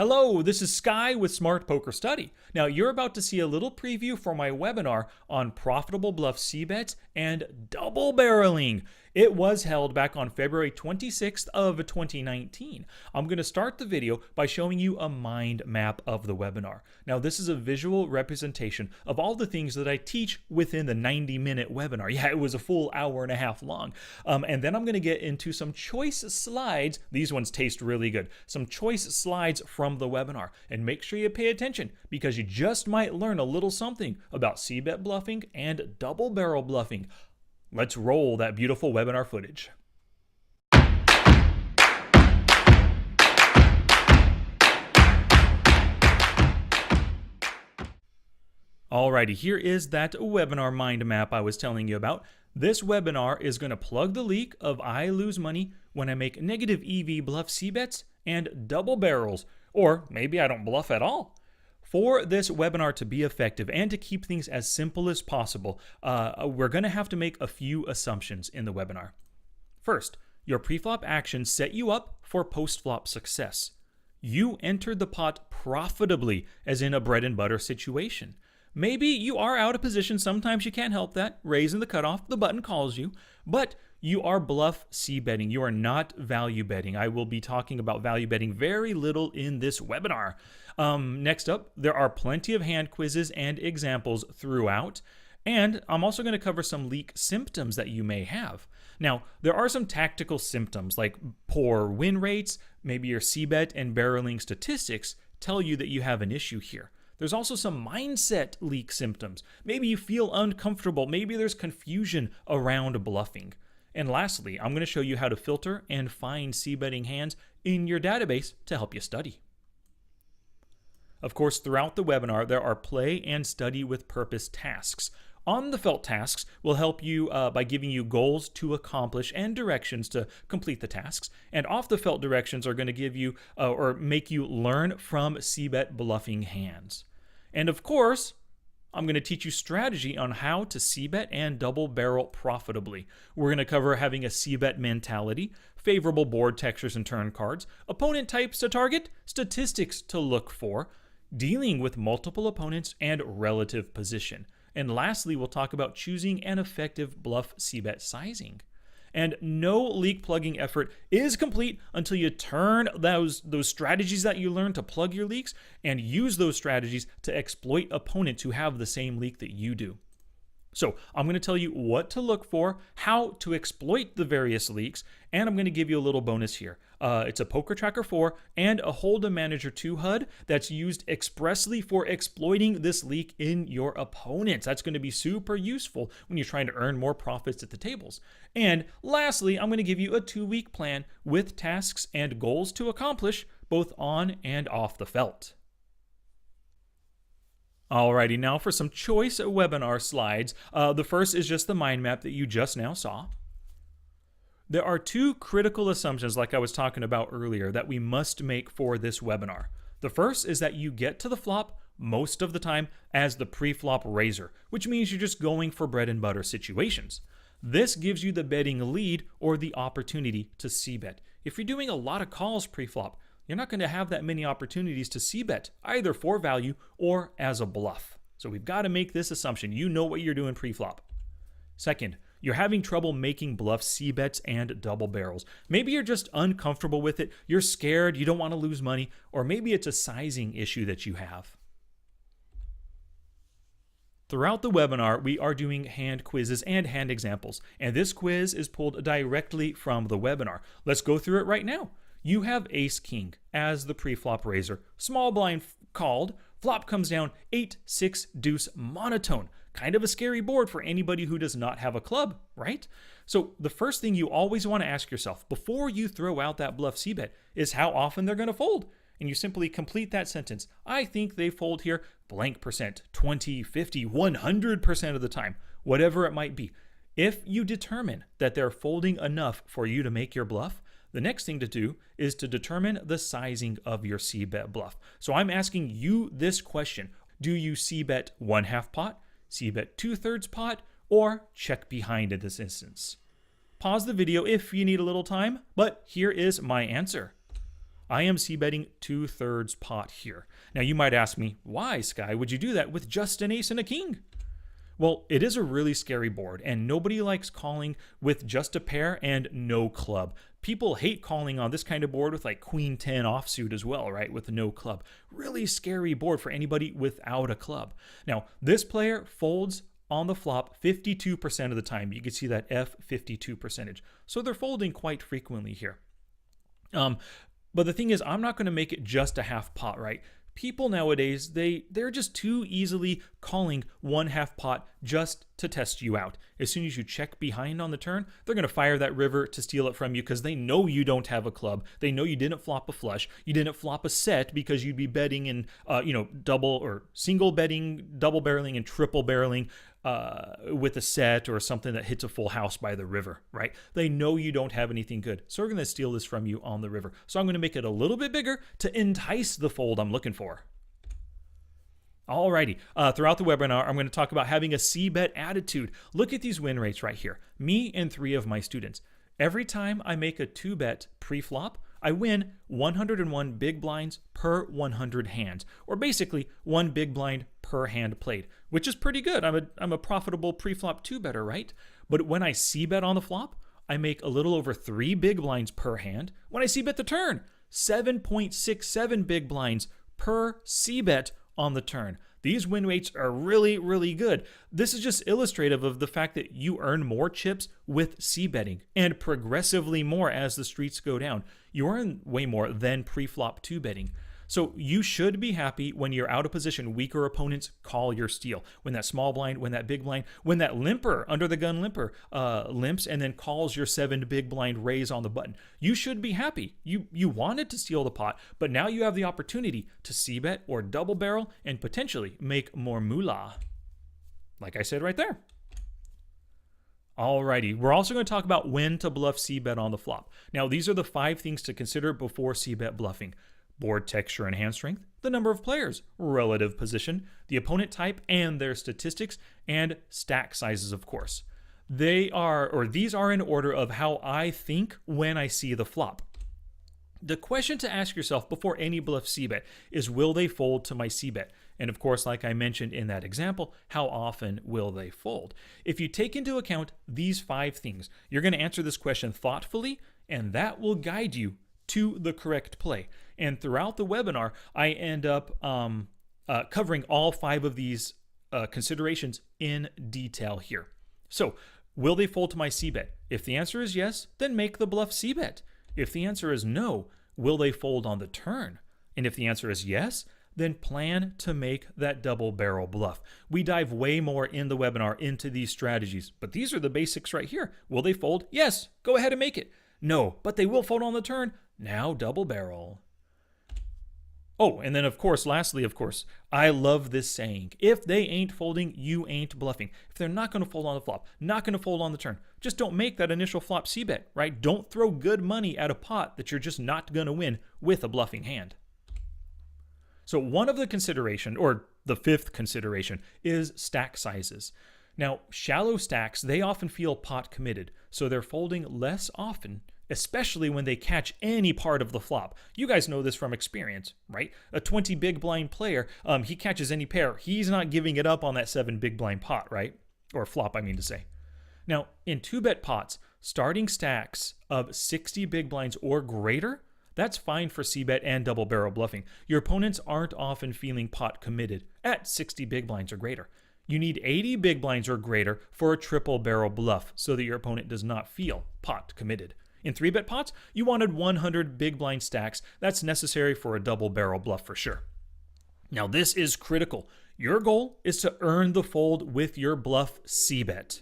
Hello, this is Sky with Smart Poker Study. Now, you're about to see a little preview for my webinar on profitable bluff Cbets and double barreling. It was held back on February 26th of 2019. I'm going to start the video by showing you a mind map of the webinar. Now, this is a visual representation of all the things that I teach within the 90-minute webinar. Yeah, it was a full hour and a half long. And then I'm going to get into some choice slides. These ones taste really good. Some choice slides from the webinar. And make sure you pay attention because you just might learn a little something about Cbet bluffing and double barrel bluffing. Let's roll that beautiful webinar footage. Alrighty, here is that webinar mind map I was telling you about. This webinar is going to plug the leak of I lose money when I make negative EV bluff Cbets and double barrels, or maybe I don't bluff at all. For this webinar to be effective and to keep things as simple as possible, we're going to have to make a few assumptions in the webinar. First, your preflop actions set you up for post-flop success. You entered the pot profitably, as in a bread and butter situation. Maybe you are out of position, sometimes you can't help that, raising the cutoff, the button calls you, but you are bluff C-betting, you are not value betting. I will be talking about value betting very little in this webinar. Next up, there are plenty of hand quizzes and examples throughout, and I'm also going to cover some leak symptoms that you may have. Now, there are some tactical symptoms like poor win rates, maybe your Cbet and barreling statistics tell you that you have an issue here. There's also some mindset leak symptoms. Maybe you feel uncomfortable. Maybe there's confusion around bluffing. And lastly, I'm going to show you how to filter and find C-betting hands in your database to help you study. Of course, throughout the webinar, there are play and study with purpose tasks. On the felt tasks will help you by giving you goals to accomplish and directions to complete the tasks. And off the felt directions are going to give you or make you learn from Cbet bluffing hands. And of course, I'm going to teach you strategy on how to Cbet and double barrel profitably. We're going to cover having a Cbet mentality, favorable board textures and turn cards, opponent types to target, statistics to look for, dealing with multiple opponents, and relative position. And lastly, we'll talk about choosing an effective bluff Cbet sizing. And no leak plugging effort is complete until you turn those strategies that you learn to plug your leaks and use those strategies to exploit opponents who have the same leak that you do. So I'm going to tell you what to look for, how to exploit the various leaks, and I'm going to give you a little bonus here. It's a Poker Tracker 4 and a Hold'em Manager 2 HUD that's used expressly for exploiting this leak in your opponents. That's going to be super useful when you're trying to earn more profits at the tables. And lastly, I'm going to give you a 2-week plan with tasks and goals to accomplish both on and off the felt. Alrighty, now for some choice webinar slides. The first is just the mind map that you just now saw. There are two critical assumptions, like I was talking about earlier, that we must make for this webinar. The first is that you get to the flop most of the time as the pre-flop raiser, which means you're just going for bread and butter situations. This gives you the betting lead or the opportunity to C-bet. If you're doing a lot of calls pre-flop, you're not going to have that many opportunities to C-bet, either for value or as a bluff. So we've got to make this assumption. You know what you're doing pre-flop. Second, you're having trouble making bluff Cbets and double barrels. Maybe you're just uncomfortable with it, you're scared, you don't want to lose money, or maybe it's a sizing issue that you have. Throughout the webinar, we are doing hand quizzes and hand examples, and this quiz is pulled directly from the webinar. Let's go through it right now. You have ace-king as the pre-flop raiser. Small blind called. Flop comes down 8-6 deuce monotone. Kind of a scary board for anybody who does not have a club, right? So the first thing you always want to ask yourself before you throw out that bluff Cbet is how often they're going to fold. And you simply complete that sentence. I think they fold here blank percent, 20, 50, 100% of the time, whatever it might be. If you determine that they're folding enough for you to make your bluff, the next thing to do is to determine the sizing of your Cbet bluff. So I'm asking you this question. Do you Cbet 1/2 pot, Cbet 2/3 pot, or check behind in this instance? Pause the video if you need a little time, but here is my answer. I am c-betting 2/3 pot here. Now you might ask me, why, Sky, would you do that with just an ace and a king? Well, it is a really scary board, and nobody likes calling with just a pair and no club. People hate calling on this kind of board with like queen 10 offsuit as well, right? With no club. Really scary board for anybody without a club. Now, this player folds on the flop 52% of the time. You can see that F52 percentage. So they're folding quite frequently here. But the thing is, I'm not going to make it just a half pot, right? People nowadays, they're just too easily calling 1/2 pot just to test you out. As soon as you check behind on the turn, they're going to fire that river to steal it from you because they know you don't have a club. They know you didn't flop a flush. You didn't flop a set because you'd be betting in, double or single betting, double barreling and triple barreling with a set or something that hits a full house by the river, right? They know you don't have anything good. So we're going to steal this from you on the river. So I'm going to make it a little bit bigger to entice the fold I'm looking for. Alrighty, throughout the webinar, I'm going to talk about having a Cbet attitude. Look at these win rates right here. Me and 3 of my students. Every time I make a 2-bet pre-flop, I win 101 big blinds per 100 hands, or basically 1 big blind per hand played, which is pretty good. I'm a profitable pre-flop 2-better, right? But when I c-bet on the flop, I make a little over 3 big blinds per hand. When I c-bet the turn, 7.67 big blinds per c-bet on the turn. These win rates are really, really good. This is just illustrative of the fact that you earn more chips with c-betting and progressively more as the streets go down. You earn way more than pre-flop 2-betting. So you should be happy when you're out of position, weaker opponents call your steal. When that small blind, when that big blind, when that limper, under the gun limper, limps and then calls your 7 big blind raise on the button. You should be happy. You wanted to steal the pot, but now you have the opportunity to c-bet or double barrel and potentially make more moolah. Like I said right there. Alrighty, we're also going to talk about when to bluff c-bet on the flop. Now, these are the 5 things to consider before c-bet bluffing. Board texture and hand strength, the number of players, relative position, the opponent type and their statistics, and stack sizes, of course. These are in order of how I think when I see the flop. The question to ask yourself before any bluff c-bet is, will they fold to my c-bet? And of course, like I mentioned in that example, how often will they fold? If you take into account these 5 things, you're going to answer this question thoughtfully, and that will guide you to the correct play. And throughout the webinar, I end up covering all 5 of these considerations in detail here. So, will they fold to my c-bet? If the answer is yes, then make the bluff c-bet. If the answer is no, will they fold on the turn? And if the answer is yes, then plan to make that double barrel bluff. We dive way more in the webinar into these strategies, but these are the basics right here. Will they fold? Yes, go ahead and make it. No, but they will fold on the turn. Now double barrel. Oh, and then lastly, I love this saying. If they ain't folding, you ain't bluffing. If they're not going to fold on the flop, not going to fold on the turn, just don't make that initial flop c-bet, right? Don't throw good money at a pot that you're just not going to win with a bluffing hand. So one of the consideration, or the 5th consideration, is stack sizes. Now, shallow stacks, they often feel pot committed, so they're folding less often, especially when they catch any part of the flop. You guys know this from experience, right? A 20 big blind player, he catches any pair. He's not giving it up on that 7 big blind pot, right? Or flop, I mean to say. Now, in 2-bet pots, starting stacks of 60 big blinds or greater, that's fine for c-bet and double barrel bluffing. Your opponents aren't often feeling pot committed at 60 big blinds or greater. You need 80 big blinds or greater for a triple barrel bluff so that your opponent does not feel pot committed. In 3-bet pots, you wanted 100 big blind stacks. That's necessary for a double barrel bluff for sure. Now this is critical. Your goal is to earn the fold with your bluff c-bet.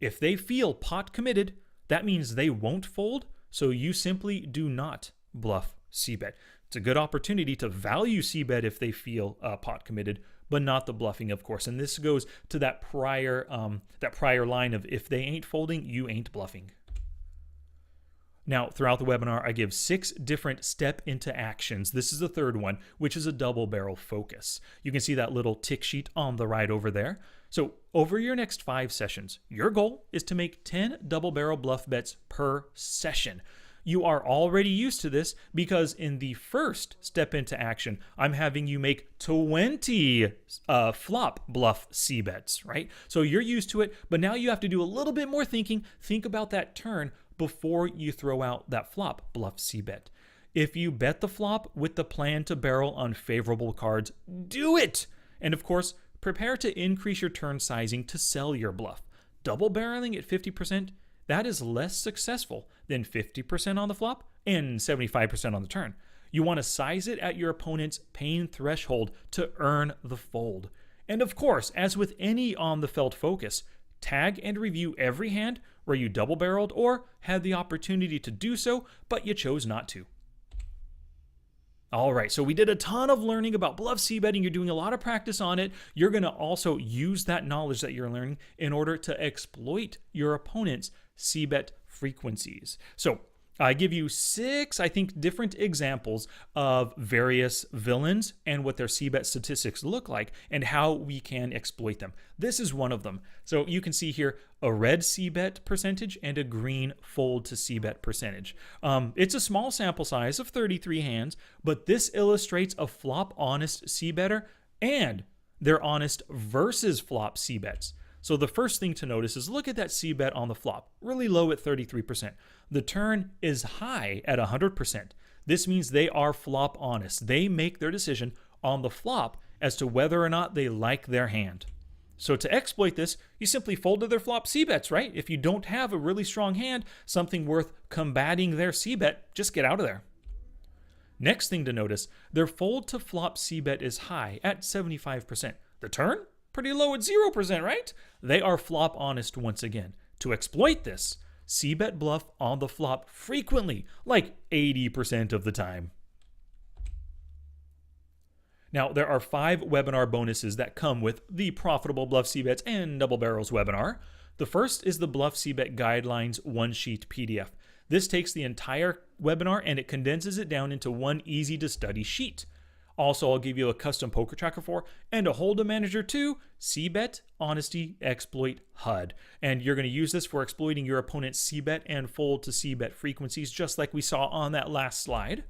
If they feel pot committed, that means they won't fold, so you simply do not bluff c-bet. It's a good opportunity to value c-bet if they feel pot committed, but not the bluffing, of course. And this goes to that prior line of, if they ain't folding, you ain't bluffing. Now, throughout the webinar, I give 6 different step into actions. This is the 3rd one, which is a double barrel focus. You can see that little tick sheet on the right over there. So over your next 5 sessions, your goal is to make 10 double barrel bluff bets per session. You are already used to this because in the first step into action, I'm having you make 20 flop bluff Cbets, right? So you're used to it, but now you have to do a little bit more thinking. Think about that turn before you throw out that flop bluff Cbet. If you bet the flop with the plan to barrel on favorable cards, do it! And of course, prepare to increase your turn sizing to sell your bluff. Double barreling at 50%, that is less successful than 50% on the flop and 75% on the turn. You want to size it at your opponent's pain threshold to earn the fold. And of course, as with any on the felt focus, tag and review every hand where you double barreled or had the opportunity to do so, but you chose not to. All right, so we did a ton of learning about bluff c-betting. You're doing a lot of practice on it. You're going to also use that knowledge that you're learning in order to exploit your opponent's c-bet frequencies. So I give you 6, I think, different examples of various villains and what their c-bet statistics look like and how we can exploit them. This is one of them. So you can see here a red c-bet percentage and a green fold to c-bet percentage. It's a small sample size of 33 hands, but this illustrates a flop honest c-better and their honest versus flop c-bets. So the first thing to notice is look at that c-bet on the flop, really low at 33%. The turn is high at 100%. This means they are flop honest. They make their decision on the flop as to whether or not they like their hand. So to exploit this, you simply fold to their flop c-bets, right? If you don't have a really strong hand, something worth combating their c-bet, just get out of there. Next thing to notice, their fold to flop c-bet is high at 75%. The turn? Pretty low at 0%, right? They are flop honest once again. To exploit this, c-bet bluff on the flop frequently, like 80% of the time. Now, there are 5 webinar bonuses that come with the Profitable Bluff Cbets and Double Barrels webinar. The first is the Bluff Cbet Guidelines one-sheet PDF. This takes the entire webinar and it condenses it down into one easy-to-study sheet. Also, I'll give you a custom poker tracker for and a hold'em manager too, Cbet Honesty Exploit HUD. And you're going to use this for exploiting your opponent's Cbet and fold to Cbet frequencies, just like we saw on that last slide.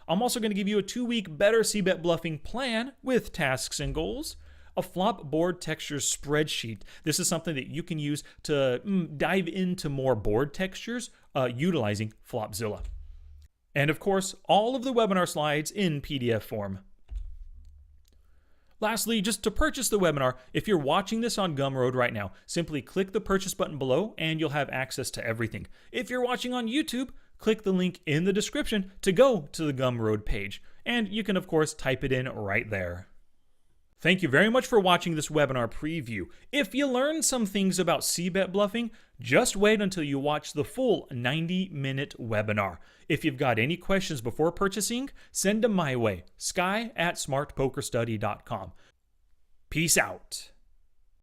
I'm also going to give you a 2-week better Cbet bluffing plan with tasks and goals. A flop board textures spreadsheet. This is something that you can use to dive into more board textures utilizing Flopzilla. And of course, all of the webinar slides in PDF form. Lastly, just to purchase the webinar, if you're watching this on Gumroad right now, simply click the purchase button below and you'll have access to everything. If you're watching on YouTube, click the link in the description to go to the Gumroad page. And you can, of course, type it in right there. Thank you very much for watching this webinar preview. If you learned some things about Cbet bluffing, just wait until you watch the full 90-minute webinar. If you've got any questions before purchasing, send them my way, sky@smartpokerstudy.com. Peace out.